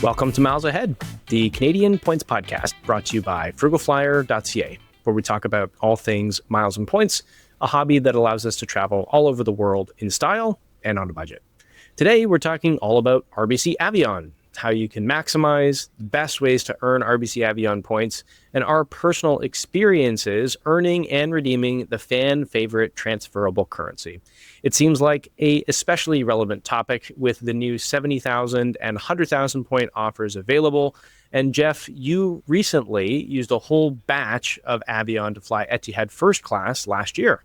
Welcome to Miles Ahead, the Canadian Points Podcast brought to you by FrugalFlyer.ca, where we talk about all things miles and points, a hobby that allows us to travel all over the world in style and on a budget. Today, we're talking all about RBC Avion, how you can maximize the best ways to earn RBC Avion points, and our personal experiences earning and redeeming the fan favorite transferable currency. It seems like a especially relevant topic with the new 70,000 and 100,000 point offers available. And Jeff, you recently used a whole batch of Avion to fly Etihad first class last year.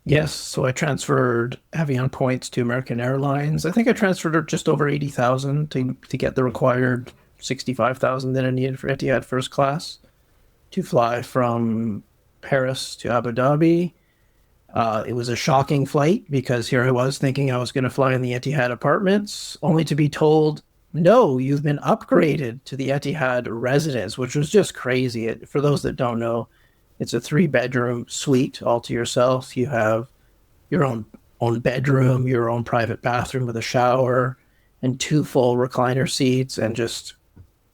Yes, so I transferred Avion points to American Airlines. I think I transferred just over 80,000 to get the required 65,000 that I needed for Etihad first class to fly from Paris to Abu Dhabi. It was a shocking flight because here I was thinking I was going to fly in the Etihad apartments, only to be told, no, you've been upgraded to the Etihad residence, which was just crazy. For those that don't know, it's a 3-bedroom suite all to yourself. You have your own bedroom, your own private bathroom with a shower, and 2 full recliner seats, and just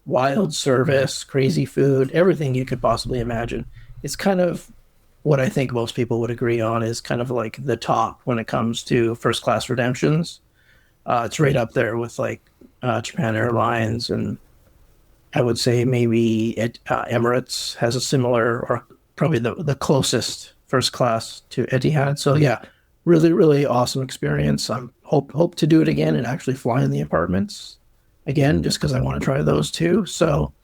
wild service, crazy food, everything you could possibly imagine. It's kind of what I think most people would agree on is kind of like the top when it comes to first class redemptions. It's right up there with like Japan Airlines, and I would say maybe Emirates has a similar, or probably the closest first class to Etihad. So yeah, really, really awesome experience. I hope to do it again and actually fly in the apartments again, just because I want to try those too. So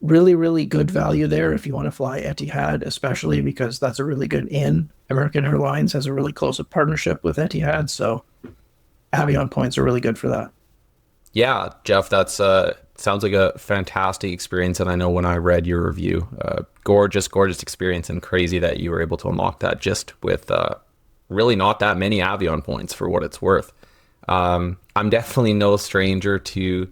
really, really good value there if you want to fly Etihad, especially because that's a really good in. American Airlines has a really close partnership with Etihad, so Avion points are really good for that. Yeah, Jeff, that's sounds like a fantastic experience, and I know when I read your review, gorgeous experience, and crazy that you were able to unlock that just with really not that many Avion points for what it's worth. I'm definitely no stranger to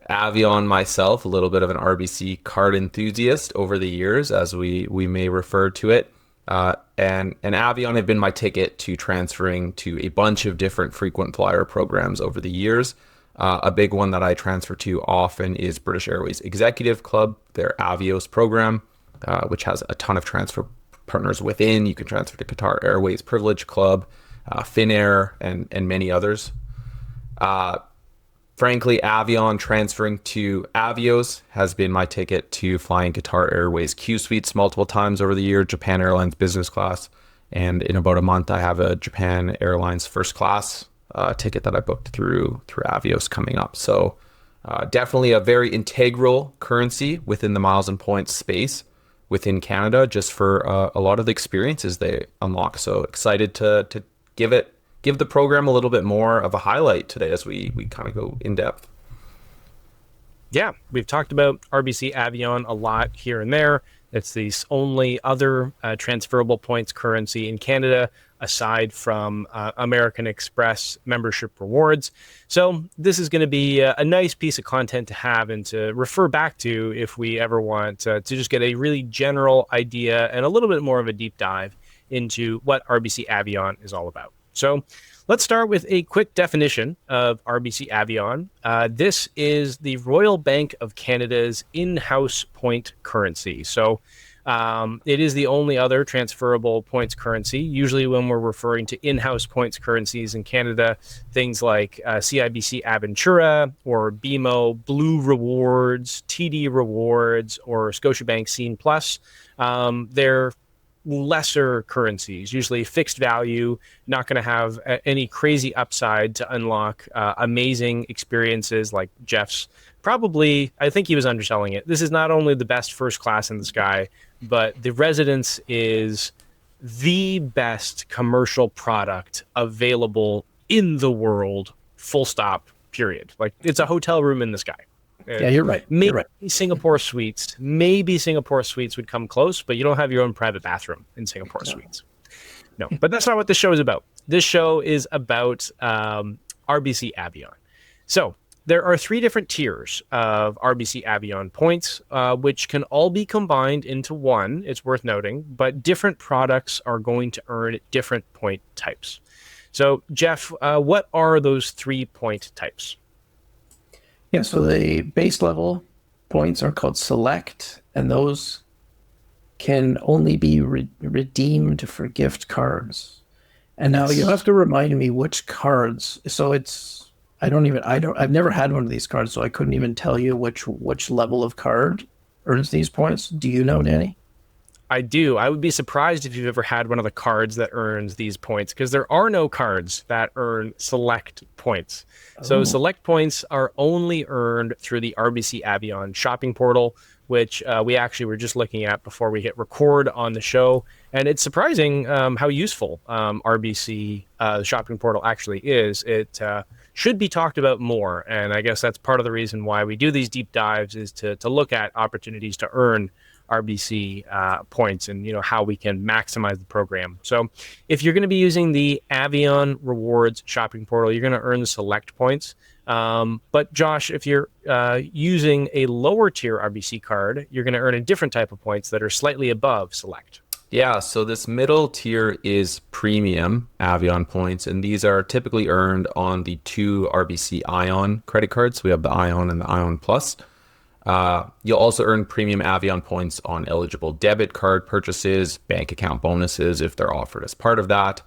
Avion myself, a little bit of an RBC card enthusiast over the years, as we may refer to it. And Avion have been my ticket to transferring to a bunch of different frequent flyer programs over the years. A big one that I transfer to often is British Airways Executive Club, their Avios program, which has a ton of transfer partners within. You can transfer to Qatar Airways Privilege Club, Finnair, and many others. Frankly, Avion transferring to Avios has been my ticket to flying Qatar Airways Q Suites multiple times over the year, Japan Airlines business class, and in about a month I have a Japan Airlines first class ticket that I booked through Avios coming up. So definitely a very integral currency within the miles and points space within Canada, just for a lot of the experiences they unlock. So excited to give the program a little bit more of a highlight today as we kind of go in depth. Yeah, we've talked about RBC Avion a lot here and there. It's the only other transferable points currency in Canada aside from American Express membership rewards. So this is going to be a nice piece of content to have and to refer back to if we ever want to just get a really general idea and a little bit more of a deep dive into what RBC Avion is all about. So let's start with a quick definition of RBC Avion. This is the Royal Bank of Canada's in-house point currency. So it is the only other transferable points currency. Usually when we're referring to in-house points currencies in Canada, things like CIBC Aventura or BMO Blue Rewards, TD Rewards, or Scotiabank Scene Plus, they're lesser currencies, usually fixed value, not going to have any crazy upside to unlock amazing experiences like Jeff's. Probably, I think he was underselling it. This is not only the best first class in the sky, but the residence is the best commercial product available in the world, full stop, period. Like, it's a hotel room in the sky. Yeah, you're right. Maybe Singapore Suites would come close, but you don't have your own private bathroom in Singapore Suites. No, but that's not what this show is about. This show is about RBC Avion. So there are 3 different tiers of RBC Avion points, which can all be combined into one, it's worth noting, but different products are going to earn different point types. So, Jeff, what are those 3 point types? Yeah, so the base level points are called select, and those can only be redeemed for gift cards. And now you have to remind me which cards. So I've never had one of these cards, so I couldn't even tell you which level of card earns these points. Do you know, Danny? I do. I would be surprised if you've ever had one of the cards that earns these points because there are no cards that earn select points. So select points are only earned through the RBC Avion shopping portal, which we actually were just looking at before we hit record on the show. And it's surprising how useful RBC shopping portal actually is. It should be talked about more. And I guess that's part of the reason why we do these deep dives is to look at opportunities to earn RBC points and how we can maximize the program. So if you're going to be using the Avion Rewards shopping portal, you're going to earn the select points. But Josh, if you're using a lower tier RBC card, you're going to earn a different type of points that are slightly above select. Yeah, so this middle tier is premium Avion points, and these are typically earned on the two RBC Ion credit cards. We have the Ion and the Ion Plus. You'll also earn premium Avion points on eligible debit card purchases, bank account bonuses if they're offered as part of that.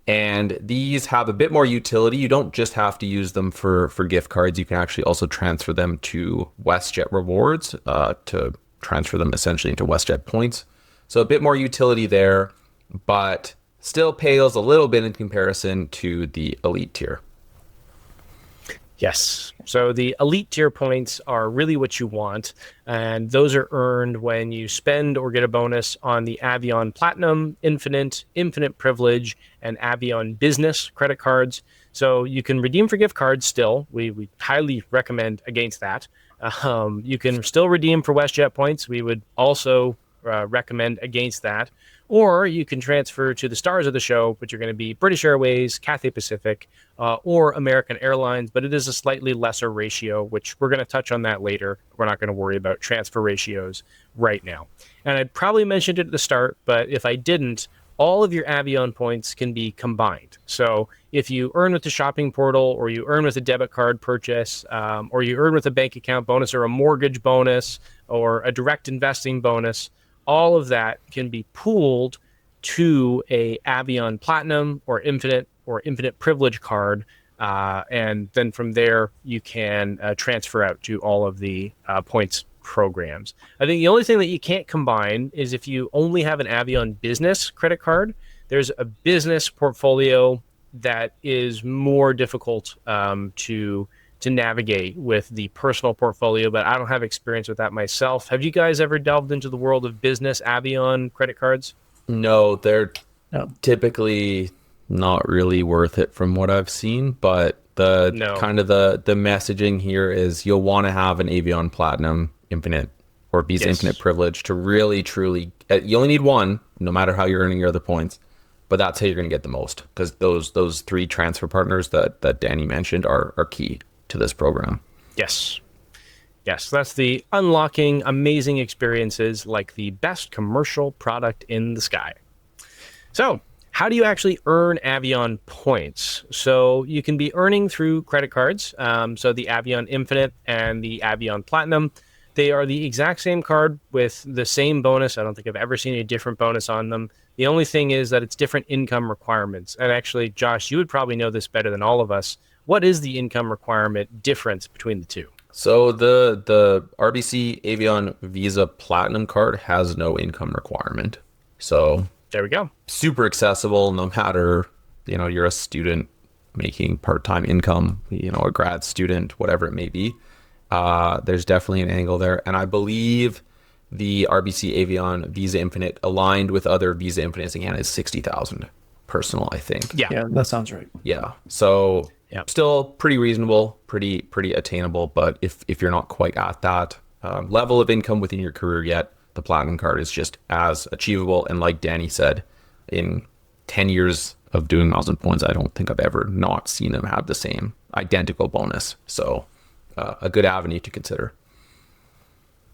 And these have a bit more utility. You don't just have to use them for gift cards. You can actually also transfer them to WestJet rewards to transfer them essentially into WestJet points. So a bit more utility there, but still pales a little bit in comparison to the elite tier. Yes. So the elite tier points are really what you want. And those are earned when you spend or get a bonus on the Avion Platinum, Infinite, Infinite Privilege, and Avion Business credit cards. So you can redeem for gift cards still. We highly recommend against that. You can still redeem for WestJet points. We would also recommend against that. Or you can transfer to the stars of the show, which are going to be British Airways, Cathay Pacific, or American Airlines, but it is a slightly lesser ratio, which we're going to touch on that later. We're not going to worry about transfer ratios right now. And I probably mentioned it at the start, but if I didn't, all of your Avion points can be combined. So if you earn with the shopping portal, or you earn with a debit card purchase, or you earn with a bank account bonus, or a mortgage bonus, or a direct investing bonus, all of that can be pooled to a Avion Platinum or Infinite Privilege card. And then from there, you can transfer out to all of the points programs. I think the only thing that you can't combine is if you only have an Avion Business credit card. There's a business portfolio that is more difficult to navigate with the personal portfolio, but I don't have experience with that myself. Have you guys ever delved into the world of business Avion credit cards? No, they're typically not really worth it from what I've seen, but the messaging here is you'll want to have an Avion Platinum Infinite or Visa Infinite Privilege to really truly, you only need one no matter how you're earning your other points, but that's how you're going to get the most, because those three transfer partners that Danny mentioned are key to this program. Yes, that's the unlocking amazing experiences like the best commercial product in the sky. So how do you actually earn Avion points? So you can be earning through credit cards. So the Avion Infinite and the Avion Platinum, they are the exact same card with the same bonus. I don't think I've ever seen a different bonus on them. The only thing is that it's different income requirements. And actually, Josh, you would probably know this better than all of us. What is the income requirement difference between the two? So the RBC Avion Visa Platinum card has no income requirement. So there we go. Super accessible no matter, you're a student making part-time income, a grad student, whatever it may be. There's definitely an angle there. And I believe the RBC Avion Visa Infinite aligned with other Visa Infinites again is 60,000 personal, I think. Yeah, that sounds right. Yeah. So still pretty reasonable, pretty attainable. But if you're not quite at that level of income within your career yet, the Platinum card is just as achievable. And like Danny said, in 10 years of doing Miles and Points, I don't think I've ever not seen them have the same identical bonus. So a good avenue to consider.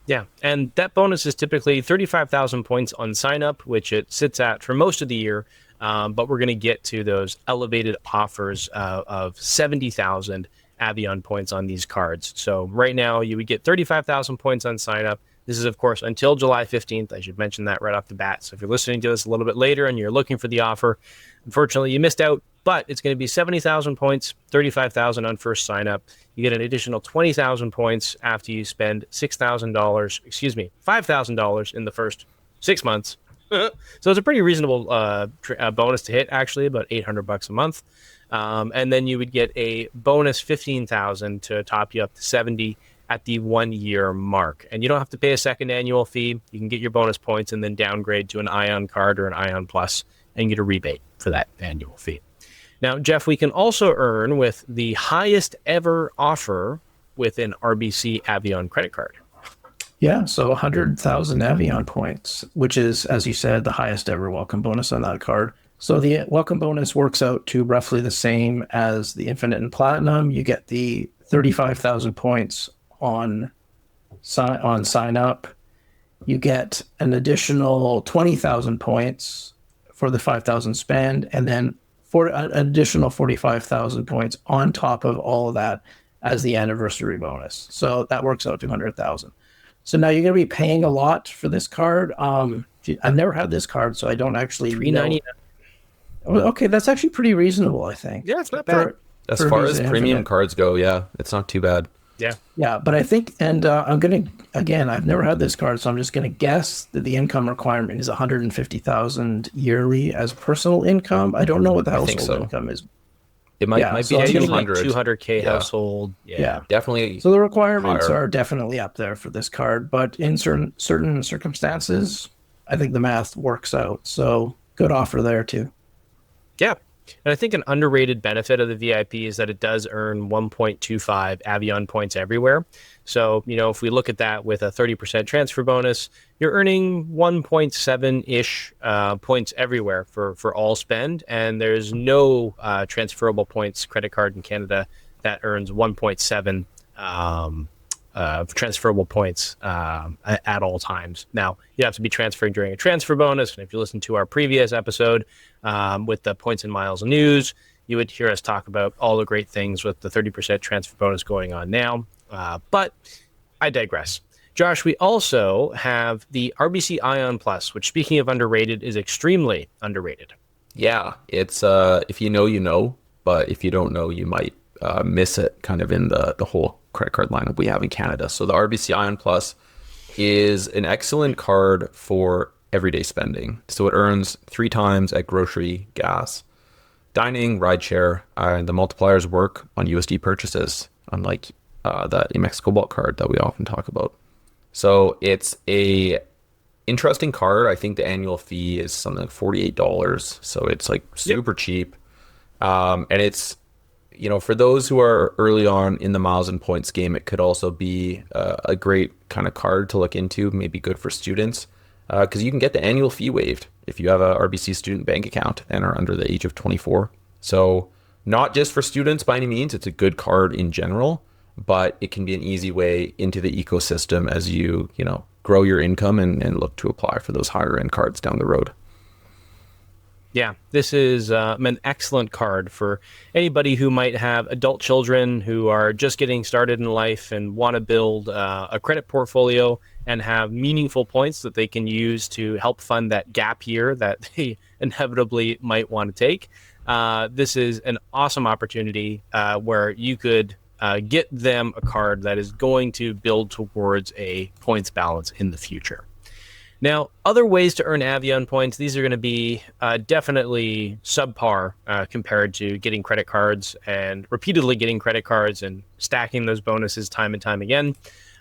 Yeah, and that bonus is typically 35,000 points on sign up, which it sits at for most of the year. But we're going to get to those elevated offers of 70,000 Avion points on these cards. So right now you would get 35,000 points on sign up. This is, of course, until July 15th. I should mention that right off the bat. So if you're listening to this a little bit later and you're looking for the offer, unfortunately, you missed out. But it's going to be 70,000 points, 35,000 on first sign up. You get an additional 20,000 points after you spend $5,000 in the first 6 months. So it's a pretty reasonable bonus to hit, actually, about $800 a month. And then you would get a bonus 15,000 to top you up to 70 at the 1 year mark. And you don't have to pay a second annual fee. You can get your bonus points and then downgrade to an Ion card or an Ion Plus and get a rebate for that annual fee. Now, Jeff, we can also earn with the highest ever offer with an RBC Avion credit card. Yeah, so 100,000 Avion points, which is, as you said, the highest ever welcome bonus on that card. So the welcome bonus works out to roughly the same as the Infinite and Platinum. You get the 35,000 points on sign up. You get an additional 20,000 points for the 5,000 spend, and then for an additional 45,000 points on top of all of that as the anniversary bonus. So that works out to 100,000. So now you're going to be paying a lot for this card. I've never had this card, so I don't actually know. Okay, that's actually pretty reasonable, I think. Yeah, it's not bad. As far as premium cards go, yeah, it's not too bad. Yeah, but I think, and I'm going to, again, I've never had this card, so I'm just going to guess that the income requirement is 150,000 yearly as personal income. I don't know what the household income is. It might be 200K household. Yeah, definitely. So the requirements are definitely up there for this card, but in certain circumstances, I think the math works out. So good offer there too. Yeah. And I think an underrated benefit of the VIP is that it does earn 1.25 Avion points everywhere. So, if we look at that with a 30% transfer bonus, you're earning 1.7-ish points everywhere for all spend. And there's no transferable points credit card in Canada that earns 1.7 transferable points at all times. Now, you have to be transferring during a transfer bonus. And if you listen to our previous episode with the points and miles news, you would hear us talk about all the great things with the 30% transfer bonus going on now. But I digress. Josh, we also have the RBC Ion Plus, which, speaking of underrated, is extremely underrated. Yeah, it's if you know, you know, but if you don't know, you might miss it kind of in the whole credit card lineup we have in Canada. So the RBC Ion Plus is an excellent card for everyday spending. So it earns 3 times at grocery, gas, dining, rideshare, and the multipliers work on USD purchases, unlike that Amex Cobalt card that we often talk about. So it's a interesting card. I think the annual fee is something like $48. So it's like super cheap. And it's, for those who are early on in the miles and points game, it could also be a great kind of card to look into, maybe good for students, because you can get the annual fee waived if you have a RBC student bank account and are under the age of 24. So not just for students by any means, it's a good card in general, but it can be an easy way into the ecosystem as you grow your income and look to apply for those higher end cards down the road. Yeah, this is an excellent card for anybody who might have adult children who are just getting started in life and want to build a credit portfolio and have meaningful points that they can use to help fund that gap year that they inevitably might want to take. This is an awesome opportunity where you could get them a card that is going to build towards a points balance in the future. Now, other ways to earn Avion points, these are going to be definitely subpar compared to getting credit cards and repeatedly getting credit cards and stacking those bonuses time and time again.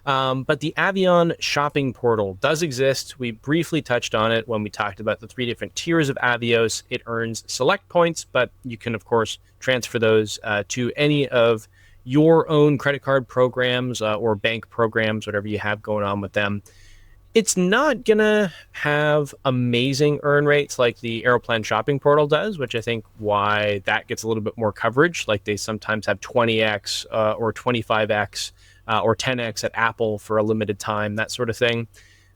But the Avion shopping portal does exist. We briefly touched on it when we talked about the 3 different tiers of Avios. It earns select points, but you can, of course, transfer those to any of your own credit card programs or bank programs, whatever you have going on with them. It's not going to have amazing earn rates like the Aeroplan shopping portal does, which I think why that gets a little bit more coverage. Like they sometimes have 20x or 25x or 10x at Apple for a limited time, that sort of thing.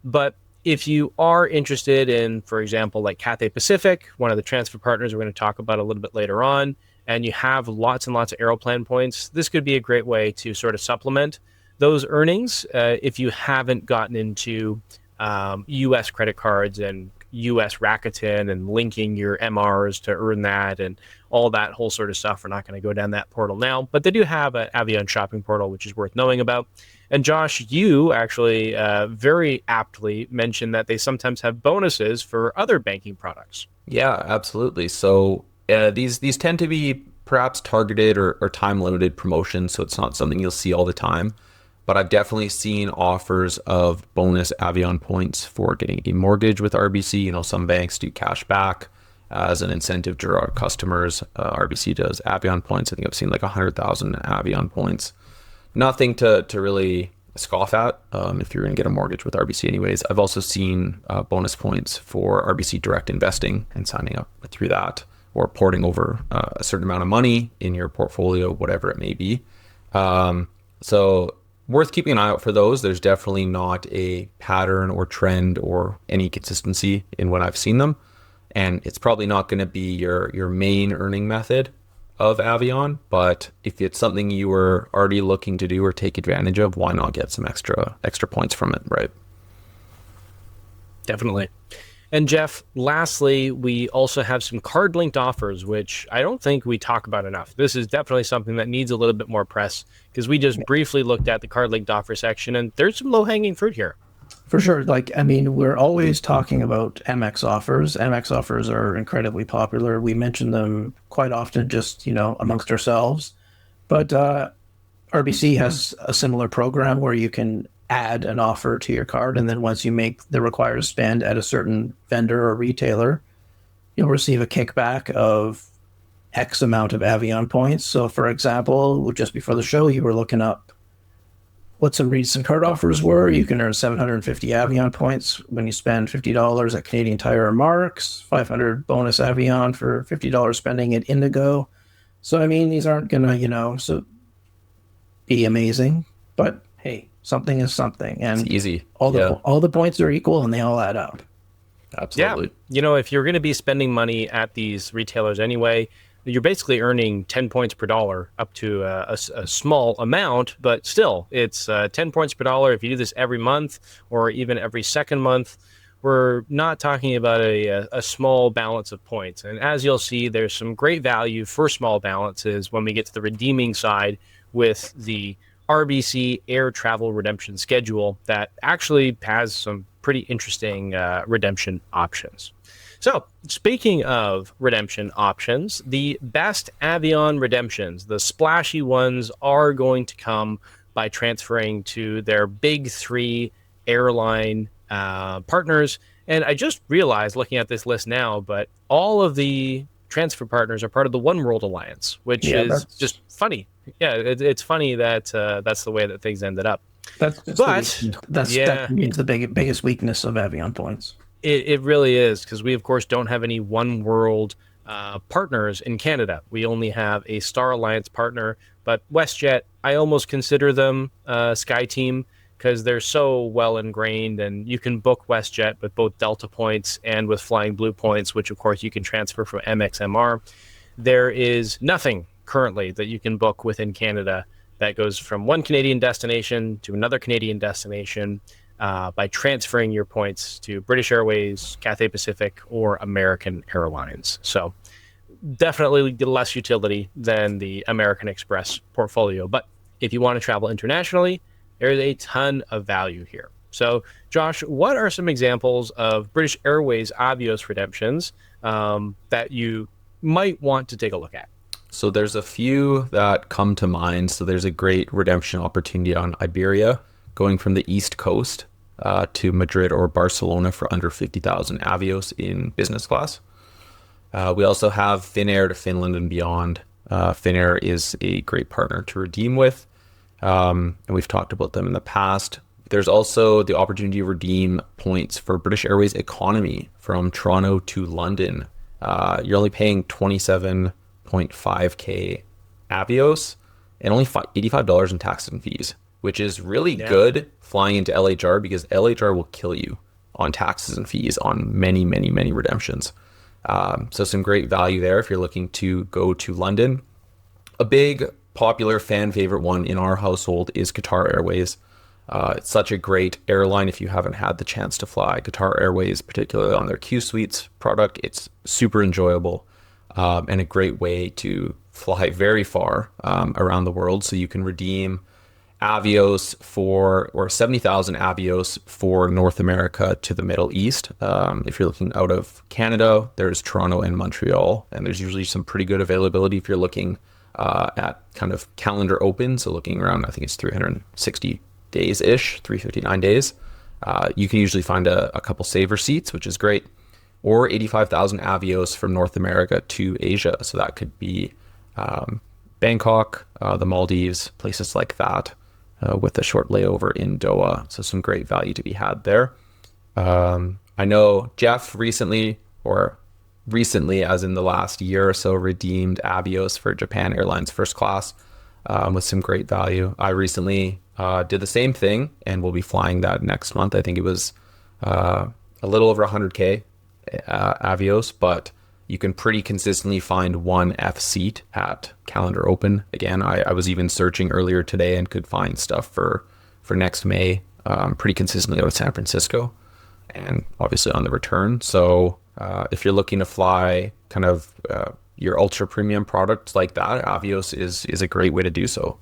But if you are interested in, for example, like Cathay Pacific, one of the transfer partners we're going to talk about a little bit later on, and you have lots and lots of Aeroplan points, this could be a great way to sort of supplement those earnings if you haven't gotten into U.S. credit cards and U.S. Rakuten and linking your MRs to earn that and all that whole sort of stuff. We're not going to go down that portal now, but they do have an Avion shopping portal, which is worth knowing about. And Josh, you actually very aptly mentioned that they sometimes have bonuses for other banking products. Yeah, absolutely. So these tend to be perhaps targeted or time limited promotions, so it's not something you'll see all the time. But I've definitely seen offers of bonus Avion points for getting a mortgage with RBC. You know, some banks do cash back as an incentive to our customers. RBC does Avion points. I think I've seen like 100,000 Avion points. Nothing to really scoff at if you're going to get a mortgage with RBC anyways. I've also seen bonus points for RBC direct investing and signing up through that, or porting over a certain amount of money in your portfolio, whatever it may be. So worth keeping an eye out for those. There's definitely not a pattern or trend or any consistency in when I've seen them. And it's probably not going to be your main earning method of Avion, but if it's something you were already looking to do or take advantage of, why not get some extra points from it, right? Definitely. And Jeff, lastly, we also have some card-linked offers, which I don't think we talk about enough. This is definitely something that needs a little bit more press, because we just briefly looked at the card-linked offer section, and there's some low-hanging fruit here. For sure. Like, I mean, we're always talking about MX offers. MX offers are incredibly popular. We mention them quite often just, amongst ourselves. But RBC has a similar program where you can add an offer to your card, and then once you make the required spend at a certain vendor or retailer, you'll receive a kickback of X amount of Avion points. So, for example, just before the show, you were looking up what some recent card offers were. You can earn 750 Avion points when you spend $50 at Canadian Tire or Marks, 500 bonus Avion for $50 spending at Indigo. So, I mean, these aren't going to, be amazing, but hey, something is something. And it's easy. All the points are equal and they all add up. Absolutely. Yeah. If you're going to be spending money at these retailers anyway, you're basically earning 10 points per dollar up to a small amount, but still, it's 10 points per dollar. If you do this every month or even every second month, we're not talking about a small balance of points. And as you'll see, there's some great value for small balances when we get to the redeeming side with the RBC Air Travel Redemption Schedule that actually has some pretty interesting redemption options. So, speaking of redemption options, the best Avion redemptions, the splashy ones, are going to come by transferring to their big three airline partners. And I just realized, looking at this list now, but all of the transfer partners are part of the One World Alliance, which is just funny. Yeah, it's funny that that's the way that things ended up. That means the biggest weakness of Avion points. It really is, because we, of course, don't have any One World partners in Canada. We only have a Star Alliance partner, but WestJet, I almost consider them SkyTeam, because they're so well ingrained, and you can book WestJet with both Delta points and with Flying Blue points, which, of course, you can transfer from MXMR. There is nothing currently that you can book within Canada that goes from one Canadian destination to another Canadian destination by transferring your points to British Airways, Cathay Pacific, or American Airlines. So definitely less utility than the American Express portfolio. But if you want to travel internationally, there's a ton of value here. So, Josh, what are some examples of British Airways Avios redemptions that you might want to take a look at? So there's a few that come to mind. So there's a great redemption opportunity on Iberia, going from the East Coast to Madrid or Barcelona for under 50,000 Avios in business class. We also have Finnair to Finland and beyond. Finnair is a great partner to redeem with, and we've talked about them in the past. There's also the opportunity to redeem points for British Airways Economy from Toronto to London. You're only paying 27.5K Avios and only $85 in taxes and fees, which is really good flying into LHR, because LHR will kill you on taxes and fees on many, many, many redemptions. So some great value there if you're looking to go to London. A big popular fan favorite one in our household is Qatar Airways. It's such a great airline if you haven't had the chance to fly Qatar Airways, particularly on their Q Suites product. It's super enjoyable and a great way to fly very far around the world. So you can redeem Avios or 70,000 Avios for North America to the Middle East. If you're looking out of Canada, there's Toronto and Montreal, and there's usually some pretty good availability if you're looking at kind of calendar open. So looking around, I think it's 360 days-ish, 359 days. You can usually find a couple saver seats, which is great, or 85,000 Avios from North America to Asia. So that could be Bangkok, the Maldives, places like that, with a short layover in Doha. So some great value to be had there. I know Jeff recently, as in the last year or so, redeemed Avios for Japan Airlines first class with some great value. I recently did the same thing and will be flying that next month. I think it was a little over 100K Avios, but you can pretty consistently find one F seat at calendar open. Again, I was even searching earlier today and could find stuff for next May pretty consistently out of San Francisco and obviously on the return. So if you're looking to fly kind of your ultra premium products like that, Avios is a great way to do so.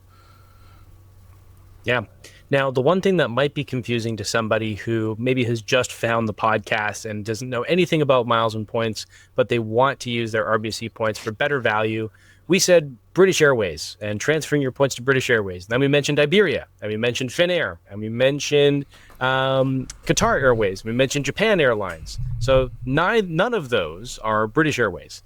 Yeah. Now, the one thing that might be confusing to somebody who maybe has just found the podcast and doesn't know anything about miles and points, but they want to use their RBC points for better value, we said British Airways and transferring your points to British Airways. Then we mentioned Iberia, and we mentioned Finnair, and we mentioned Qatar Airways, we mentioned Japan Airlines. So none of those are British Airways.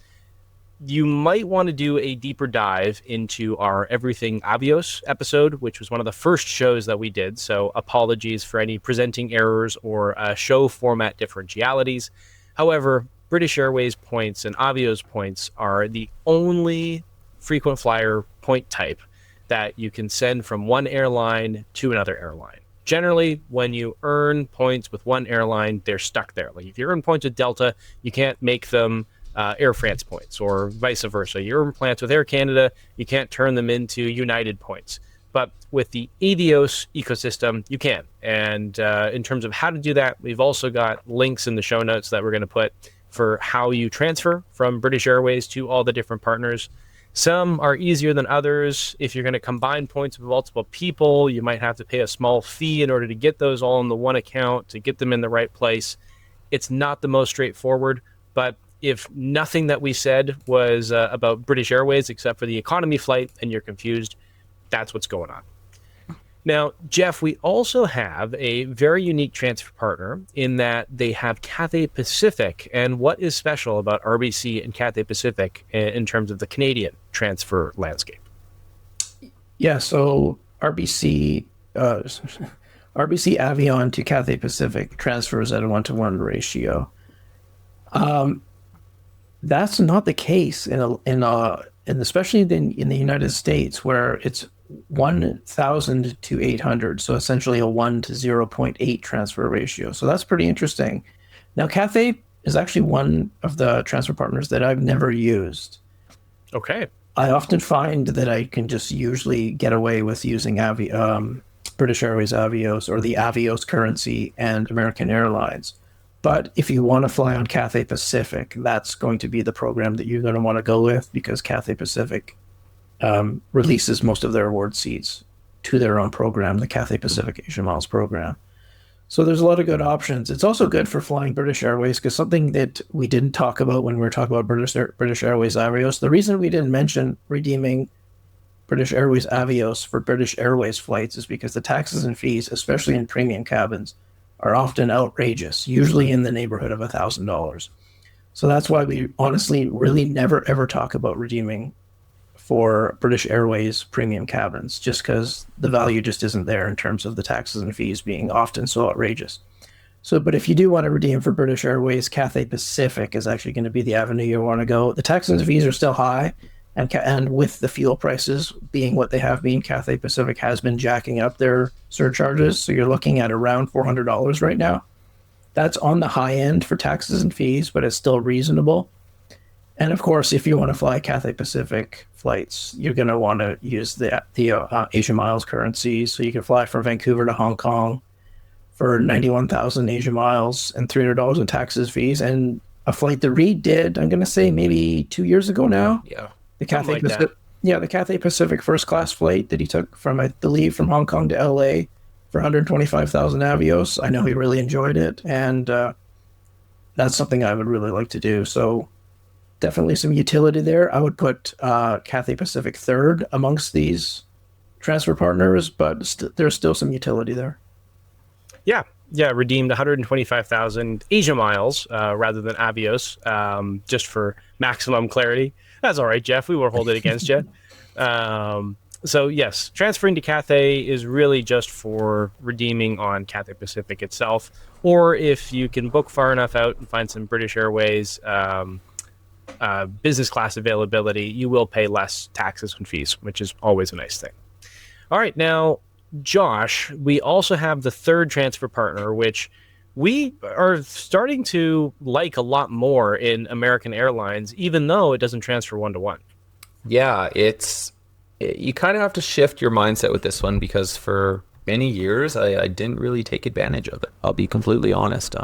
You might want to do a deeper dive into our Everything Avios episode, which was one of the first shows that we did. So apologies for any presenting errors or show format differentialities. However, British Airways points and Avios points are the only frequent flyer point type that you can send from one airline to another airline. Generally, when you earn points with one airline, they're stuck there. Like if you earn points with Delta, you can't make them Air France points or vice versa. You earn points with Air Canada, you can't turn them into United points. But with the Avios ecosystem, you can. And in terms of how to do that, we've also got links in the show notes that we're going to put for how you transfer from British Airways to all the different partners. Some are easier than others. If you're going to combine points with multiple people, you might have to pay a small fee in order to get those all in the one account, to get them in the right place. It's not the most straightforward, but if nothing that we said was about British Airways except for the economy flight and you're confused, that's what's going on. Now, Jeff, we also have a very unique transfer partner in that they have Cathay Pacific. And what is special about RBC and Cathay Pacific in terms of the Canadian transfer landscape? Yeah, so RBC Avion to Cathay Pacific transfers at a 1-to-1 ratio. That's not the case in especially in the United States, where it's 1,000 to 800, so essentially a 1 to 0.8 transfer ratio. So that's pretty interesting. Now, Cathay is actually one of the transfer partners that I've never used. Okay. I often find that I can just usually get away with using British Airways Avios or the Avios currency and American Airlines. But if you want to fly on Cathay Pacific, that's going to be the program that you're going to want to go with, because Cathay Pacific releases most of their award seats to their own program, the Cathay Pacific Asia Miles program. So there's a lot of good options. It's also good for flying British Airways, because something that we didn't talk about when we were talking about British Airways Avios, the reason we didn't mention redeeming British Airways Avios for British Airways flights is because the taxes and fees, especially in premium cabins, are often outrageous, usually in the neighborhood of $1,000. So that's why we honestly really never ever talk about redeeming for British Airways premium cabins, just because the value just isn't there in terms of the taxes and fees being often so outrageous. So, but if you do want to redeem for British Airways, Cathay Pacific is actually going to be the avenue you want to go. The taxes and fees are still high, and with the fuel prices being what they have been, Cathay Pacific has been jacking up their surcharges. So you're looking at around $400 right now. That's on the high end for taxes and fees, but it's still reasonable. And of course, if you want to fly Cathay Pacific flights, you're going to want to use the Asia Miles currency. So you can fly from Vancouver to Hong Kong for 91,000 Asia Miles and $300 in taxes, fees. And a flight that Reed did, I'm going to say maybe 2 years ago now. Yeah. The Cathay Pacific. Yeah, the Cathay Pacific first class flight that he took from, I believe, from Hong Kong to LA for 125,000 Avios. I know he really enjoyed it. And that's something I would really like to do. So definitely some utility there. I would put Cathay Pacific third amongst these transfer partners, but there's still some utility there. Yeah, redeemed 125,000 Asia Miles rather than Avios, just for maximum clarity. That's all right, Jeff. We won't hold it against you. So yes, transferring to Cathay is really just for redeeming on Cathay Pacific itself, or if you can book far enough out and find some British Airways business class availability, you will pay less taxes and fees, which is always a nice thing. All right, now, Josh, we also have the third transfer partner, which we are starting to like a lot more in American Airlines, even though it doesn't transfer one-to-one. Yeah, you kind of have to shift your mindset with this one, because for many years I didn't really take advantage of it. I'll be completely honest.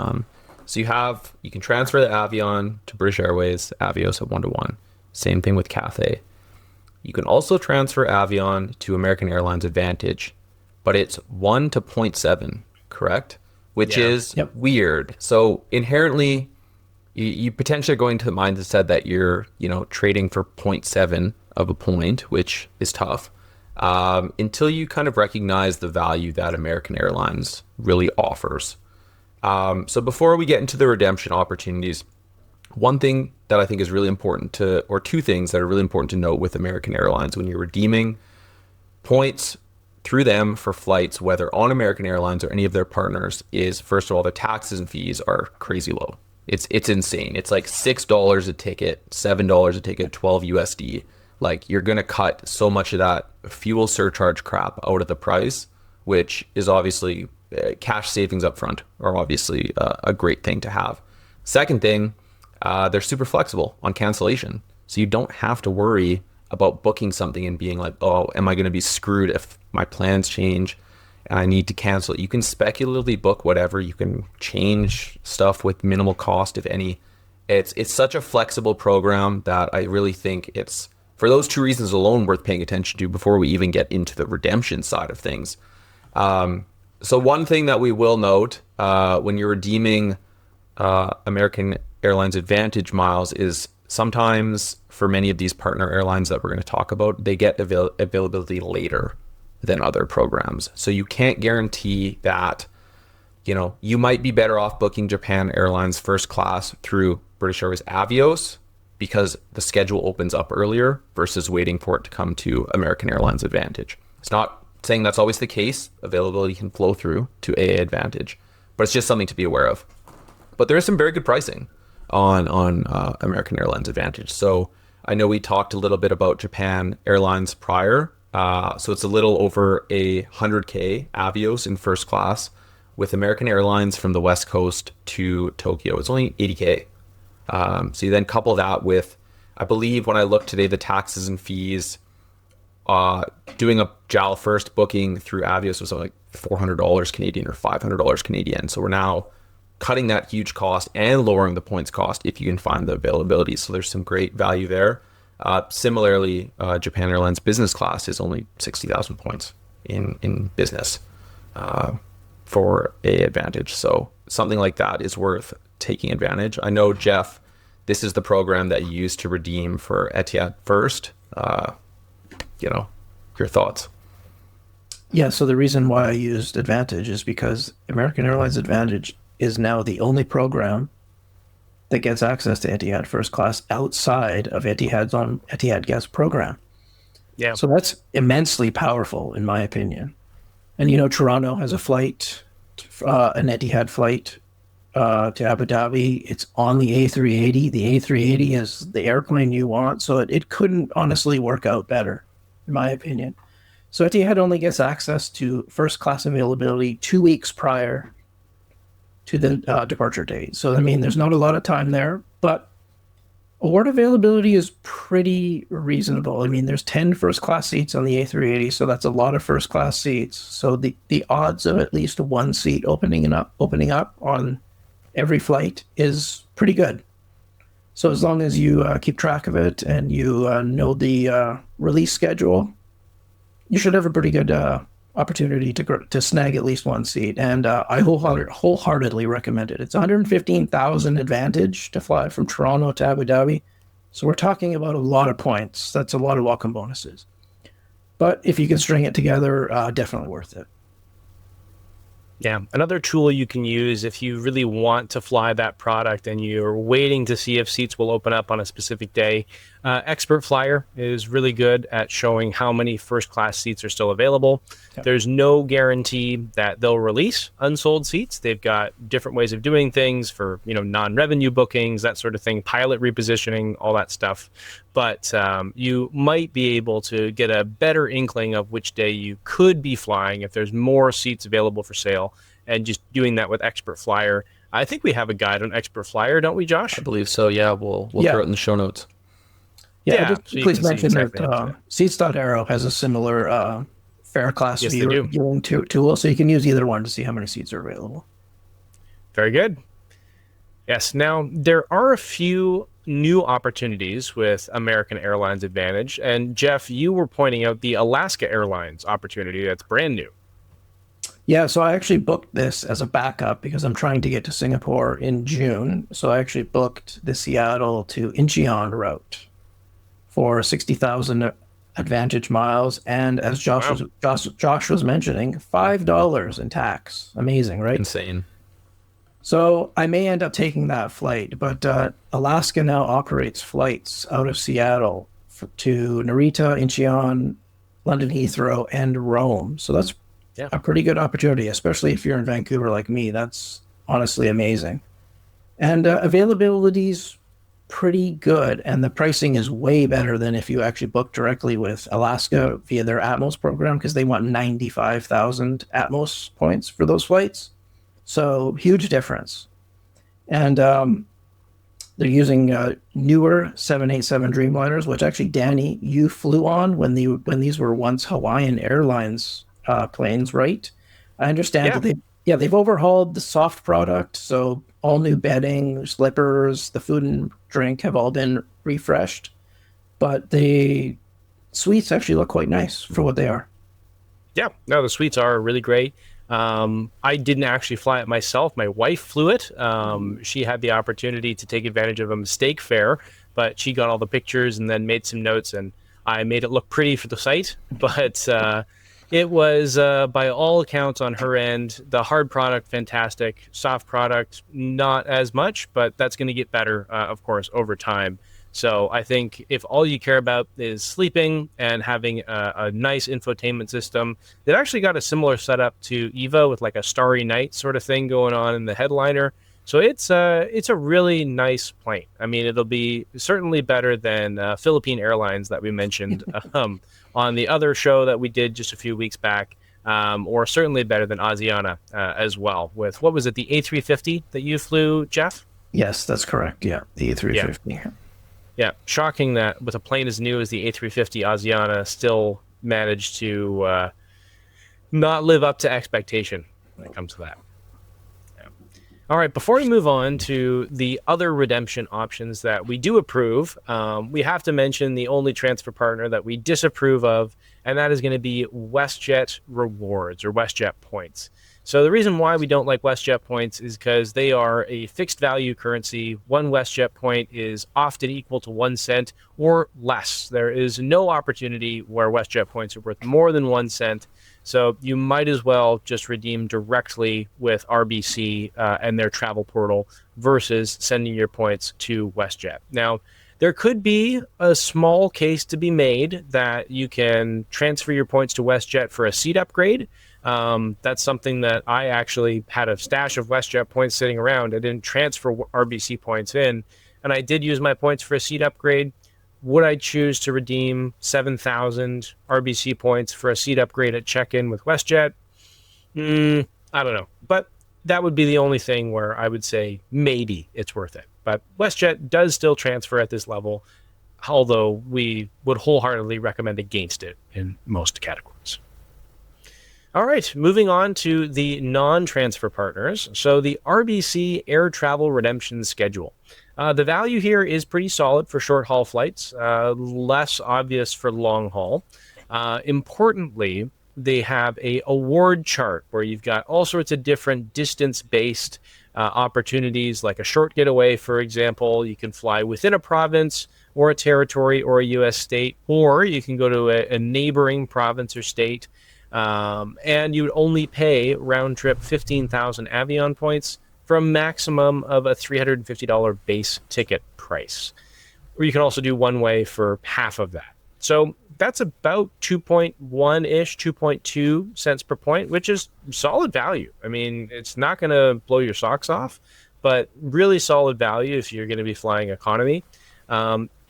So you can transfer the Avion to British Airways Avios at 1-to-1. Same thing with Cathay. You can also transfer Avion to American Airlines AAdvantage, but it's 1-to-0.7, correct? Which is weird. So inherently, you potentially are going to the mindset that you're, trading for 0.7 of a point, which is tough, until you kind of recognize the value that American Airlines really offers. So before we get into the redemption opportunities, one thing that I think is really important or two things that are really important to note with American Airlines when you're redeeming points through them for flights, whether on American Airlines or any of their partners, is first of all, their taxes and fees are crazy low. It's insane. It's like $6 a ticket, $7 a ticket, 12 USD. Like, you're going to cut so much of that fuel surcharge crap out of the price, which is obviously cash savings up front are obviously a great thing to have. Second thing, they're super flexible on cancellation. So you don't have to worry about booking something and being like, oh, am I going to be screwed if my plans change and I need to cancel? You can speculatively book whatever. You can change stuff with minimal cost, if any. It's such a flexible program that I really think it's, for those two reasons alone, worth paying attention to before we even get into the redemption side of things. So one thing that we will note when you're redeeming American Airlines AAdvantage miles is sometimes for many of these partner airlines that we're going to talk about, they get availability later than other programs. So you can't guarantee that, you might be better off booking Japan Airlines first class through British Airways Avios because the schedule opens up earlier versus waiting for it to come to American Airlines AAdvantage. It's not saying that's always the case. Availability can flow through to AAdvantage, but it's just something to be aware of. But there is some very good pricing on American Airlines AAdvantage. So I know we talked a little bit about Japan Airlines prior. So it's a little over $100K Avios in first class with American Airlines from the West Coast to Tokyo. It's only $80K. So you then couple that with, I believe when I looked today, the taxes and fees, doing a JAL first booking through Avios was like $400 Canadian or $500 Canadian. So we're now cutting that huge cost and lowering the points cost if you can find the availability. So there's some great value there. Similarly, Japan Airlines business class is only 60,000 points in business for AAdvantage. So something like that is worth taking advantage. I know, Jeff, this is the program that you used to redeem for Etihad first. Your thoughts? Yeah, so the reason why I used AAdvantage is because American Airlines AAdvantage is now the only program that gets access to Etihad first class outside of Etihad's on Etihad guest program. Yeah. So that's immensely powerful, in my opinion. And Toronto has a flight, an Etihad flight to Abu Dhabi. It's on the A380. The A380 is the airplane you want, so it couldn't honestly work out better, in my opinion. So Etihad only gets access to first class availability 2 weeks prior to the departure date. So, there's not a lot of time there, but Award availability is pretty reasonable. I mean, there's 10 first class seats on the A380, so that's a lot of first class seats. So the odds of at least one seat opening up on every flight is pretty good. So as long as you keep track of it and you know the release schedule, you should have a pretty good opportunity to snag at least one seat. And I wholeheartedly recommend it. It's 115,000 advantage to fly from Toronto to Abu Dhabi. So we're talking about a lot of points. That's a lot of welcome bonuses. But if you can string it together, definitely worth it. Yeah, another tool you can use if you really want to fly that product and you're waiting to see if seats will open up on a specific day. Expert Flyer is really good at showing how many first class seats are still available. Yep. There's no guarantee that they'll release unsold seats. They've got different ways of doing things for, non-revenue bookings, that sort of thing, pilot repositioning, all that stuff. But you might be able to get a better inkling of which day you could be flying if there's more seats available for sale, and just doing that with Expert Flyer. I think we have a guide on Expert Flyer, don't we, Josh? I believe so. Yeah, we'll throw it in the show notes. Yeah, just please mention that Seats.aero has a similar fare class viewing tool, so you can use either one to see how many seats are available. Very good. Yes, now there are a few new opportunities with American Airlines AAdvantage, and Jeff, you were pointing out the Alaska Airlines opportunity that's brand new. Yeah, so I actually booked this as a backup because I'm trying to get to Singapore in June. So I actually booked the Seattle to Incheon route for 60,000 AAdvantage miles, and as Josh was mentioning, $5 in tax. Amazing, right? Insane. So I may end up taking that flight, but Alaska now operates flights out of Seattle to Narita, Incheon, London Heathrow, and Rome. So that's a pretty good opportunity, especially if you're in Vancouver like me. That's honestly amazing. And availability's pretty good, and the pricing is way better than if you actually book directly with Alaska via their Atmos program, because they want 95,000 Atmos points for those flights. So huge difference. And they're using newer 787 Dreamliners, which actually, Danny, you flew on when these were once Hawaiian Airlines planes, right? I understand that they've overhauled the soft product, so all new bedding, slippers, the food and drink have all been refreshed, but the suites actually look quite nice for what they are. Yeah, no, the suites are really great. I didn't actually fly it myself. My wife flew it. She had the opportunity to take advantage of a mistake fare, but she got all the pictures and then made some notes, and I made it look pretty for the site. But it was, by all accounts on her end, the hard product, fantastic. Soft product, not as much, but that's going to get better, of course, over time. So I think if all you care about is sleeping and having a nice infotainment system, they've actually got a similar setup to Evo with like a Starry Night sort of thing going on in the headliner. So it's a really nice plane. I mean, it'll be certainly better than Philippine Airlines that we mentioned on the other show that we did just a few weeks back, or certainly better than Asiana as well. With, what was it, the A350 that you flew, Jeff? Yes, that's correct. Yeah, the A350. Yeah. Yeah, shocking that with a plane as new as the A350 Asiana still managed to not live up to expectation when it comes to that. Yeah. All right, before we move on to the other redemption options that we do approve, we have to mention the only transfer partner that we disapprove of, and that is going to be WestJet Rewards, or WestJet Points. So the reason why we don't like WestJet points is because they are a fixed value currency. One WestJet point is often equal to 1 cent or less. There is no opportunity where WestJet points are worth more than 1 cent. So you might as well just redeem directly with RBC and their travel portal versus sending your points to WestJet. Now, there could be a small case to be made that you can transfer your points to WestJet for a seat upgrade. That's something that I actually had a stash of WestJet points sitting around. I didn't transfer RBC points in, and I did use my points for a seat upgrade. Would I choose to redeem 7,000 RBC points for a seat upgrade at check-in with WestJet? I don't know. But that would be the only thing where I would say maybe it's worth it. But WestJet does still transfer at this level, although we would wholeheartedly recommend against it in most categories. All right, moving on to the non-transfer partners. So the RBC Air Travel Redemption Schedule. The value here is pretty solid for short-haul flights, less obvious for long-haul. Importantly, they have a award chart where you've got all sorts of different distance-based opportunities, like a short getaway, for example. You can fly within a province or a territory or a U.S. state, or you can go to a neighboring province or state, and you would only pay round-trip 15,000 Avion points for a maximum of a $350 base ticket price. Or you can also do one-way for half of that. So that's about 2.1-ish, 2.2 cents per point, which is solid value. I mean, it's not going to blow your socks off, but really solid value if you're going to be flying economy.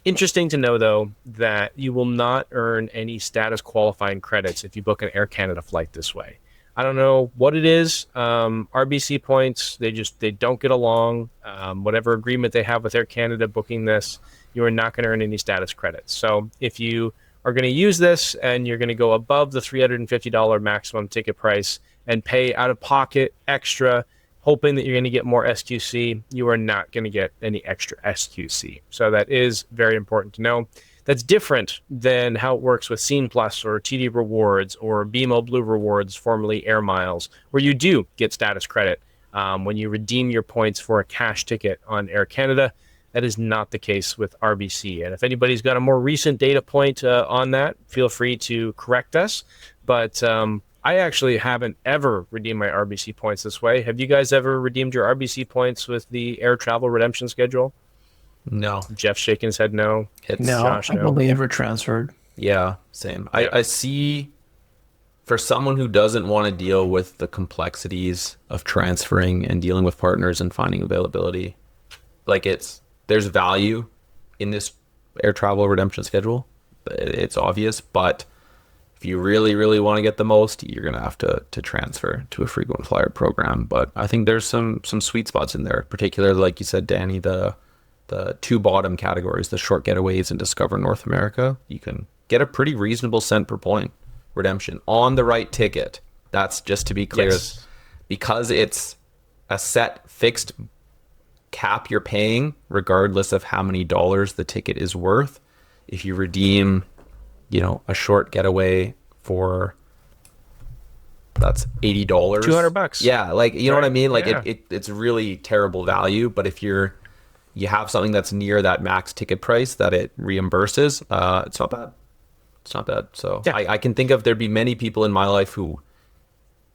Interesting to know, though, that you will not earn any status qualifying credits if you book an Air Canada flight this way. I don't know what it is. RBC points, they don't get along. Whatever agreement they have with Air Canada booking this, you are not going to earn any status credits. So if you are going to use this and you're going to go above the $350 maximum ticket price and pay out of pocket extra, hoping that you're going to get more SQC, you are not going to get any extra SQC. So that is very important to know. That's different than how it works with Scene Plus or TD Rewards or BMO Blue Rewards, formerly Air Miles, where you do get status credit when you redeem your points for a cash ticket on Air Canada. That is not the case with RBC. And if anybody's got a more recent data point on that, feel free to correct us. But I actually haven't ever redeemed my RBC points this way. Have you guys ever redeemed your RBC points with the air travel redemption schedule? No. Jeff's shaking his head no. Josh, I've only ever transferred. Yeah, same. I see, for someone who doesn't want to deal with the complexities of transferring and dealing with partners and finding availability, like there's value in this air travel redemption schedule. It's obvious, but if you really, really want to get the most, you're going to have to transfer to a frequent flyer program. But I think there's some sweet spots in there, particularly, like you said, Danny, the two bottom categories, the short getaways and Discover North America. You can get a pretty reasonable cent per point redemption on the right ticket. That's just to be clear, yes. Because it's a set fixed cap you're paying, regardless of how many dollars the ticket is worth. If you redeem, a short getaway for, that's $80, $200. Yeah, like you know what I mean. Like yeah. it's really terrible value. But if you have something that's near that max ticket price that it reimburses, it's not bad. It's not bad. So yeah. I can think of there'd be many people in my life who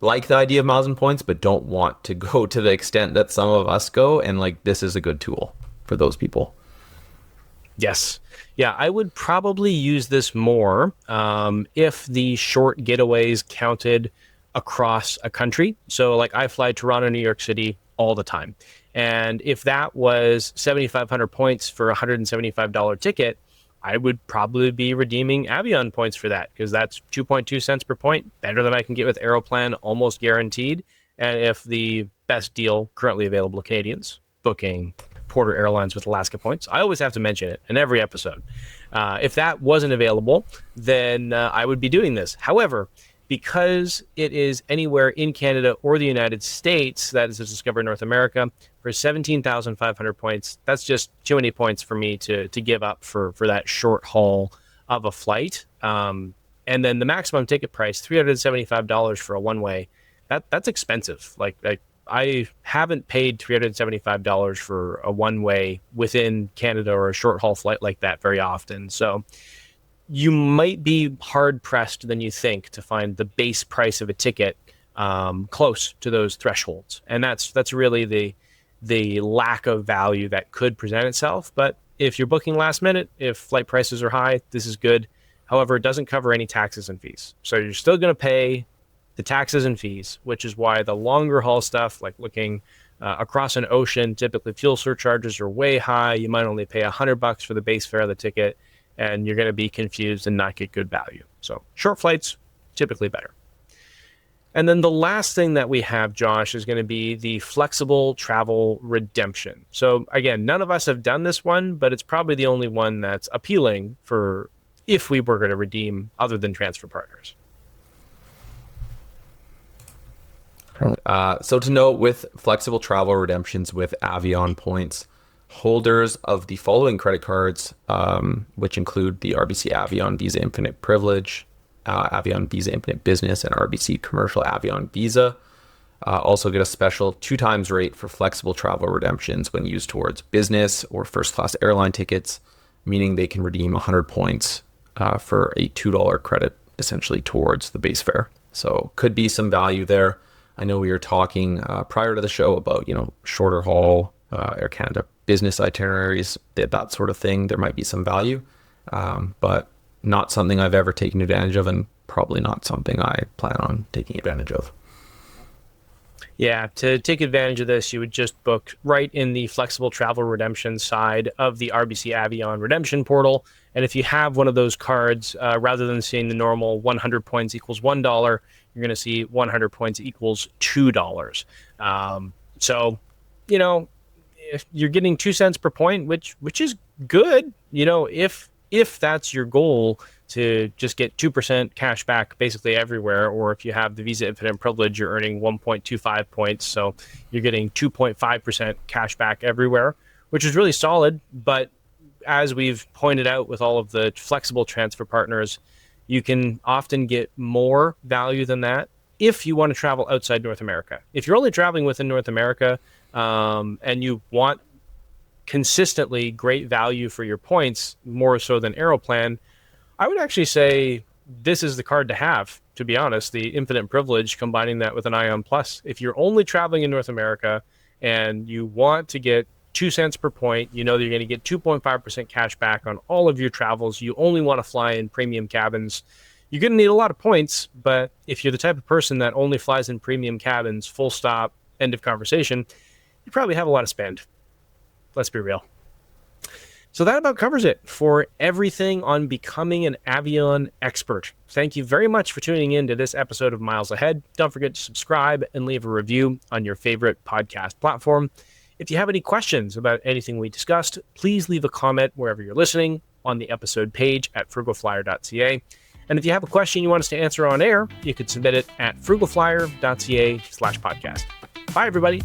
like the idea of miles and points, but don't want to go to the extent that some of us go. And like, this is a good tool for those people. Yes. Yeah, I would probably use this more if the short getaways counted across a country. So like I fly Toronto, New York City all the time. And if that was 7,500 points for a $175 ticket, I would probably be redeeming Avion points for that, because that's 2.2 cents per point, better than I can get with Aeroplan, almost guaranteed. And if the best deal currently available to Canadians, booking Porter Airlines with Alaska points, I always have to mention it in every episode. If that wasn't available, then I would be doing this. However, because it is anywhere in Canada or the United States, that is Discover North America, for 17,500 points, that's just too many points for me to give up for that short haul of a flight. And then the maximum ticket price, $375 for a one-way, that's expensive. Like I haven't paid $375 for a one-way within Canada or a short haul flight like that very often. So you might be hard pressed than you think to find the base price of a ticket close to those thresholds. And that's really the lack of value that could present itself. But if you're booking last minute, if flight prices are high, this is good. However, it doesn't cover any taxes and fees. So you're still going to pay the taxes and fees, which is why the longer haul stuff, like looking across an ocean, typically fuel surcharges are way high. You might only pay $100 for the base fare of the ticket, and you're going to be confused and not get good value. So short flights, typically better. And then the last thing that we have, Josh, is going to be the flexible travel redemption. So again, none of us have done this one, but it's probably the only one that's appealing for if we were going to redeem other than transfer partners. So to note, with flexible travel redemptions with Avion points, holders of the following credit cards, which include the RBC Avion Visa Infinite Privilege, Avion Visa Infinite Business, and RBC Commercial Avion Visa, also get a special 2x rate for flexible travel redemptions when used towards business or first class airline tickets, meaning they can redeem 100 points for a $2 credit essentially towards the base fare. So could be some value there. I know we were talking prior to the show about, shorter haul Air Canada business itineraries, that sort of thing. There might be some value, but not something I've ever taken advantage of, and probably not something I plan on taking advantage of. Yeah, to take advantage of this, you would just book right in the flexible travel redemption side of the RBC Avion redemption portal. And if you have one of those cards, rather than seeing the normal 100 points equals $1, you're going to see 100 points equals $2. So, if you're getting 2 cents per point, which is good, if that's your goal, to just get 2% cash back basically everywhere, or if you have the Visa Infinite Privilege, you're earning 1.25 points, so you're getting 2.5% cash back everywhere, which is really solid. But as we've pointed out with all of the flexible transfer partners, you can often get more value than that if you want to travel outside North America. If you're only traveling within North America, and you want consistently great value for your points, more so than Aeroplan, I would actually say this is the card to have, to be honest, the Infinite Privilege, combining that with an Ion Plus. If you're only traveling in North America and you want to get 2 cents per point, that you're going to get 2.5% cash back on all of your travels, you only want to fly in premium cabins, you're going to need a lot of points. But if you're the type of person that only flies in premium cabins, full stop, end of conversation, you probably have a lot of spend. Let's be real. So that about covers it for everything on becoming an Avion expert. Thank you very much for tuning in to this episode of Miles Ahead. Don't forget to subscribe and leave a review on your favorite podcast platform. If you have any questions about anything we discussed, please leave a comment wherever you're listening on the episode page at FrugalFlyer.ca. And if you have a question you want us to answer on air, you can submit it at FrugalFlyer.ca/podcast. Bye, everybody.